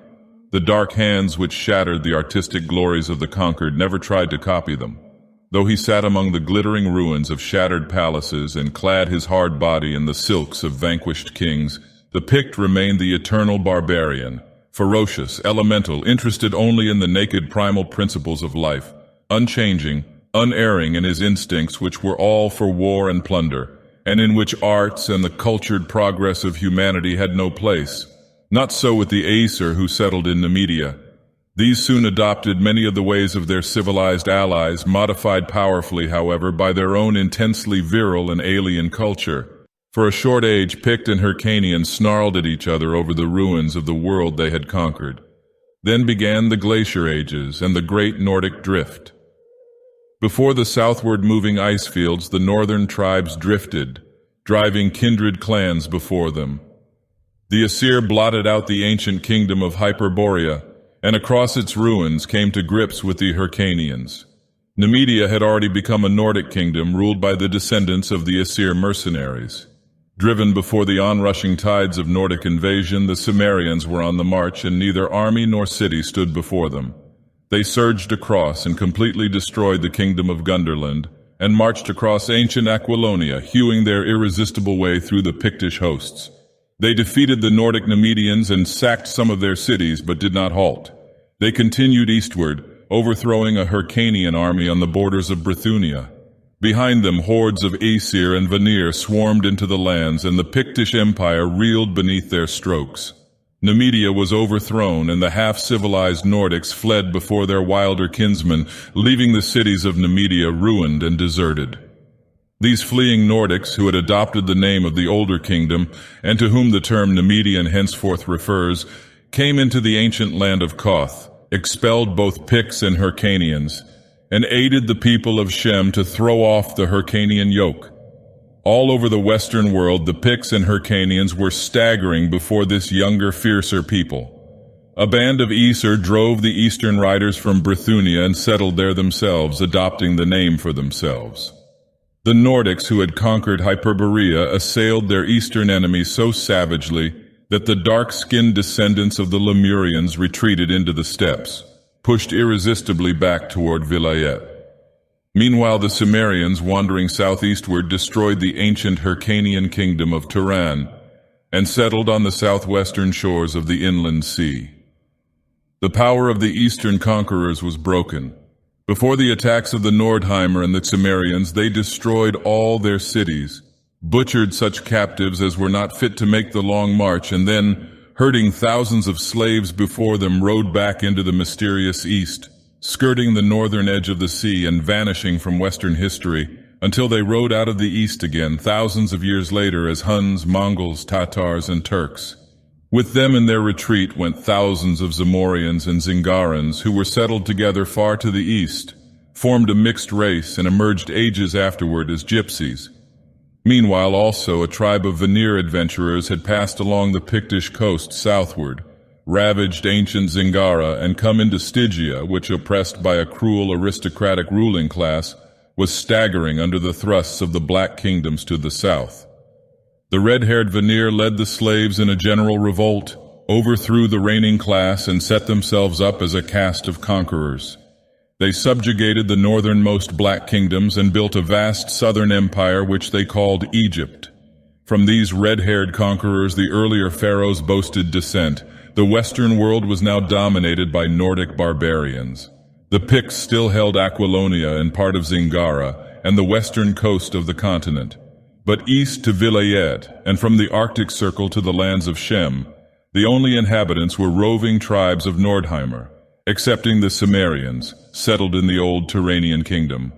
The dark hands which shattered the artistic glories of the conquered never tried to copy them. Though he sat among the glittering ruins of shattered palaces and clad his hard body in the silks of vanquished kings, the Pict remained the eternal barbarian, ferocious, elemental, interested only in the naked primal principles of life, unchanging, unerring in his instincts which were all for war and plunder, and in which arts and the cultured progress of humanity had no place. Not so with the Aesir who settled in Nemedia. These soon adopted many of the ways of their civilized allies, modified powerfully, however, by their own intensely virile and alien culture. For a short age, Pict and Hyrcanian snarled at each other over the ruins of the world they had conquered. Then began the Glacier Ages and the Great Nordic Drift. Before the southward moving ice fields, the northern tribes drifted, driving kindred clans before them. The Aesir blotted out the ancient kingdom of Hyperborea, and across its ruins came to grips with the Hyrcanians. Nemedia had already become a Nordic kingdom ruled by the descendants of the Aesir mercenaries. Driven before the onrushing tides of Nordic invasion, the Cimmerians were on the march, and neither army nor city stood before them. They surged across and completely destroyed the kingdom of Gunderland, and marched across ancient Aquilonia, hewing their irresistible way through the Pictish hosts. They defeated the Nordic Nemedians and sacked some of their cities, but did not halt. They continued eastward, overthrowing a Hyrcanian army on the borders of Brithunia. Behind them, hordes of Aesir and Vanir swarmed into the lands, and the Pictish Empire reeled beneath their strokes. Nemedia was overthrown, and the half-civilized Nordics fled before their wilder kinsmen, leaving the cities of Nemedia ruined and deserted. These fleeing Nordics, who had adopted the name of the older kingdom, and to whom the term Nemedian henceforth refers, came into the ancient land of Koth, expelled both Picts and Hyrcanians, and aided the people of Shem to throw off the Hyrcanian yoke. All over the Western world, the Picts and Hyrcanians were staggering before this younger, fiercer people. A band of Aesir drove the eastern riders from Brithunia and settled there themselves, adopting the name for themselves. The Nordics, who had conquered Hyperborea, assailed their eastern enemies so savagely that the dark-skinned descendants of the Lemurians retreated into the steppes, pushed irresistibly back toward Vilayet. Meanwhile, the Cimmerians, wandering southeastward, destroyed the ancient Hyrcanian kingdom of Turan and settled on the southwestern shores of the inland sea. The power of the eastern conquerors was broken. Before the attacks of the Nordheimer and the Cimmerians, they destroyed all their cities, butchered such captives as were not fit to make the long march, and then, herding thousands of slaves before them, rode back into the mysterious east, skirting the northern edge of the sea and vanishing from Western history until they rode out of the east again thousands of years later as Huns, Mongols, Tatars, and Turks. With them in their retreat went thousands of Zamorians and Zingarans who were settled together far to the east, formed a mixed race, and emerged ages afterward as gypsies. Meanwhile, also, a tribe of Vanir adventurers had passed along the Pictish coast southward, ravaged ancient Zingara, and come into Stygia, which, oppressed by a cruel aristocratic ruling class, was staggering under the thrusts of the Black Kingdoms to the south. The red-haired Vanir led the slaves in a general revolt, overthrew the reigning class, and set themselves up as a caste of conquerors. They subjugated the northernmost Black Kingdoms and built a vast southern empire which they called Egypt. From these red-haired conquerors, the earlier pharaohs boasted descent. The Western world was now dominated by Nordic barbarians. The Picts still held Aquilonia and part of Zingara and the western coast of the continent. But east to Vilayet, and from the Arctic Circle to the lands of Shem, the only inhabitants were roving tribes of Nordheimer, excepting the Cimmerians, settled in the old Turanian kingdom.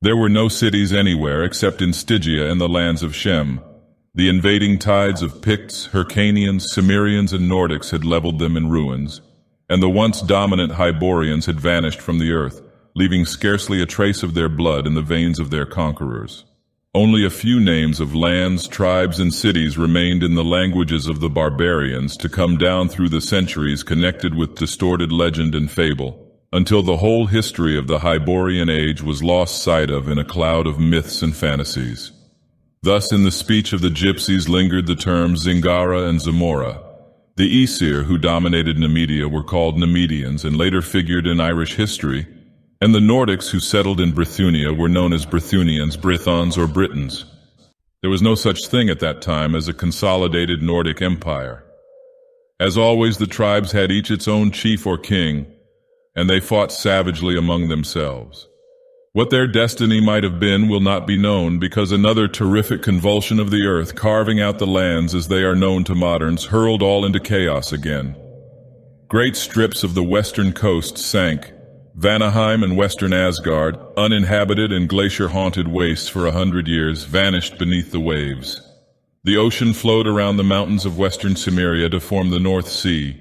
There were no cities anywhere except in Stygia and the lands of Shem. The invading tides of Picts, Hyrcanians, Cimmerians, and Nordics had leveled them in ruins, and the once dominant Hyborians had vanished from the earth, leaving scarcely a trace of their blood in the veins of their conquerors. Only a few names of lands, tribes, and cities remained in the languages of the barbarians to come down through the centuries, connected with distorted legend and fable, until the whole history of the Hyborian age was lost sight of in a cloud of myths and fantasies. Thus, in the speech of the gypsies lingered the terms Zingara and Zamora. The Aesir, who dominated Nemedia, were called Nemedians and later figured in Irish history, and the Nordics who settled in Brithunia were known as Brythunians, Brythons, or Britons. There was no such thing at that time as a consolidated Nordic empire. As always, the tribes had each its own chief or king, and they fought savagely among themselves. What their destiny might have been will not be known because another terrific convulsion of the earth, carving out the lands as they are known to moderns, hurled all into chaos again. Great strips of the western coast sank. Vanaheim and western Asgard, uninhabited and glacier-haunted wastes for 100 years, vanished beneath the waves. The ocean flowed around the mountains of western Cimmeria to form the North Sea.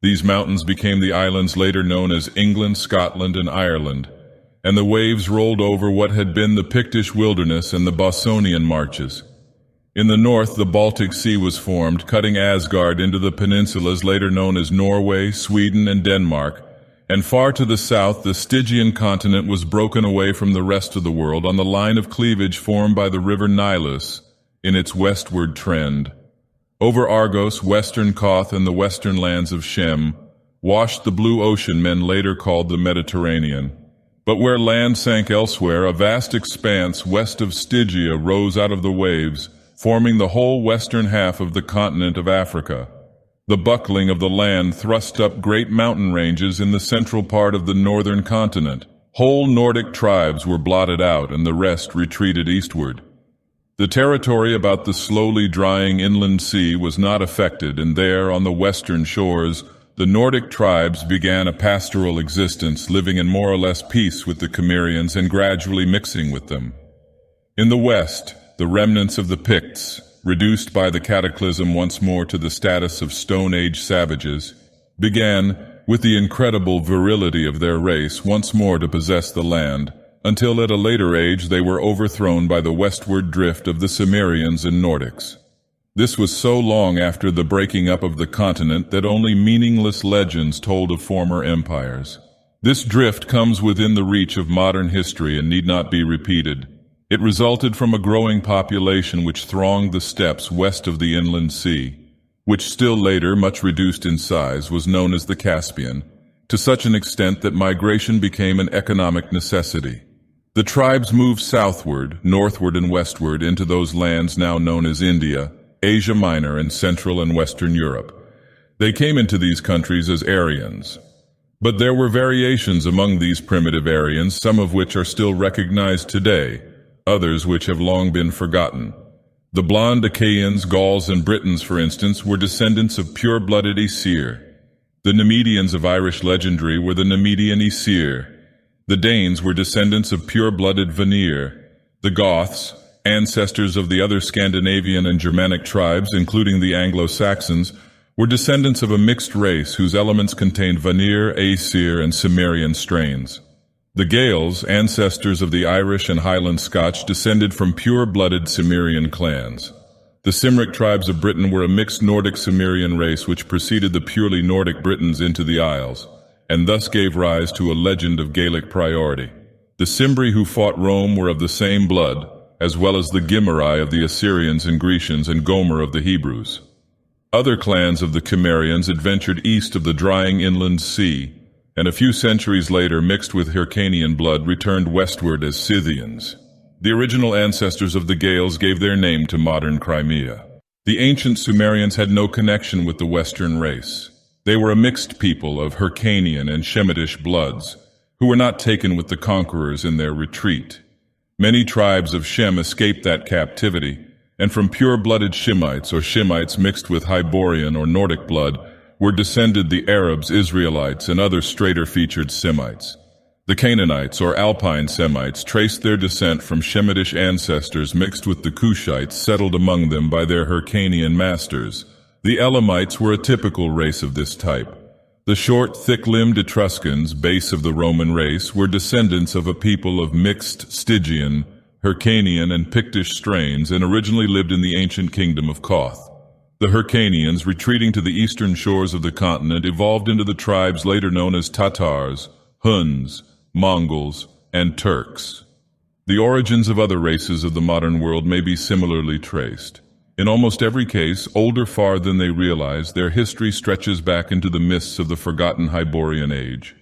These mountains became the islands later known as England, Scotland, and Ireland, and the waves rolled over what had been the Pictish wilderness and the Bossonian marches. In the north, the Baltic Sea was formed, cutting Asgard into the peninsulas later known as Norway, Sweden, and Denmark, and far to the south, the Stygian continent was broken away from the rest of the world on the line of cleavage formed by the river Nilus in its westward trend. Over Argos, western Koth, and the western lands of Shem washed the blue ocean men later called the Mediterranean. But where land sank elsewhere, a vast expanse west of Stygia rose out of the waves, forming the whole western half of the continent of Africa. The buckling of the land thrust up great mountain ranges in the central part of the northern continent. Whole Nordic tribes were blotted out and the rest retreated eastward. The territory about the slowly drying inland sea was not affected, and there, on the western shores, the Nordic tribes began a pastoral existence, living in more or less peace with the Cimmerians and gradually mixing with them. In the west, the remnants of the Picts, reduced by the cataclysm once more to the status of Stone Age savages, began, with the incredible virility of their race, once more to possess the land, until at a later age they were overthrown by the westward drift of the Cimmerians and Nordics. This was so long after the breaking up of the continent that only meaningless legends told of former empires. This drift comes within the reach of modern history and need not be repeated. It resulted from a growing population which thronged the steppes west of the inland sea, which still later, much reduced in size, was known as the Caspian, to such an extent that migration became an economic necessity. The tribes moved southward, northward, and westward into those lands now known as India, Asia Minor, and Central and Western Europe. They came into these countries as Aryans. But there were variations among these primitive Aryans, some of which are still recognized today, others which have long been forgotten. The blonde Achaeans, Gauls, and Britons, for instance, were descendants of pure-blooded Aesir. The Nemedians of Irish legendary were the Nemedian Aesir. The Danes were descendants of pure-blooded Vanir. The Goths, ancestors of the other Scandinavian and Germanic tribes, including the Anglo-Saxons, were descendants of a mixed race whose elements contained Vanir, Aesir, and Cimmerian strains. The Gaels, ancestors of the Irish and Highland Scotch, descended from pure-blooded Cimmerian clans. The Cymric tribes of Britain were a mixed Nordic Cimmerian race which preceded the purely Nordic Britons into the Isles, and thus gave rise to a legend of Gaelic priority. The Cimbri who fought Rome were of the same blood, as well as the Gimari of the Assyrians and Grecians and Gomer of the Hebrews. Other clans of the Cimmerians adventured east of the drying inland sea, and a few centuries later, mixed with Hyrcanian blood, returned westward as Scythians. The original ancestors of the Gaels gave their name to modern Crimea. The ancient Sumerians had no connection with the Western race. They were a mixed people of Hyrcanian and Shemitish bloods, who were not taken with the conquerors in their retreat. Many tribes of Shem escaped that captivity, and from pure-blooded Shemites or Shemites mixed with Hyborian or Nordic blood were descended the Arabs, Israelites, and other straighter-featured Semites. The Canaanites or Alpine Semites traced their descent from Shemitish ancestors mixed with the Cushites settled among them by their Hyrcanian masters. The Elamites were a typical race of this type. The short, thick-limbed Etruscans, base of the Roman race, were descendants of a people of mixed Stygian, Hyrcanian, and Pictish strains and originally lived in the ancient kingdom of Koth. The Hyrcanians, retreating to the eastern shores of the continent, evolved into the tribes later known as Tatars, Huns, Mongols, and Turks. The origins of other races of the modern world may be similarly traced. In almost every case, older far than they realize, their history stretches back into the mists of the forgotten Hyborian age.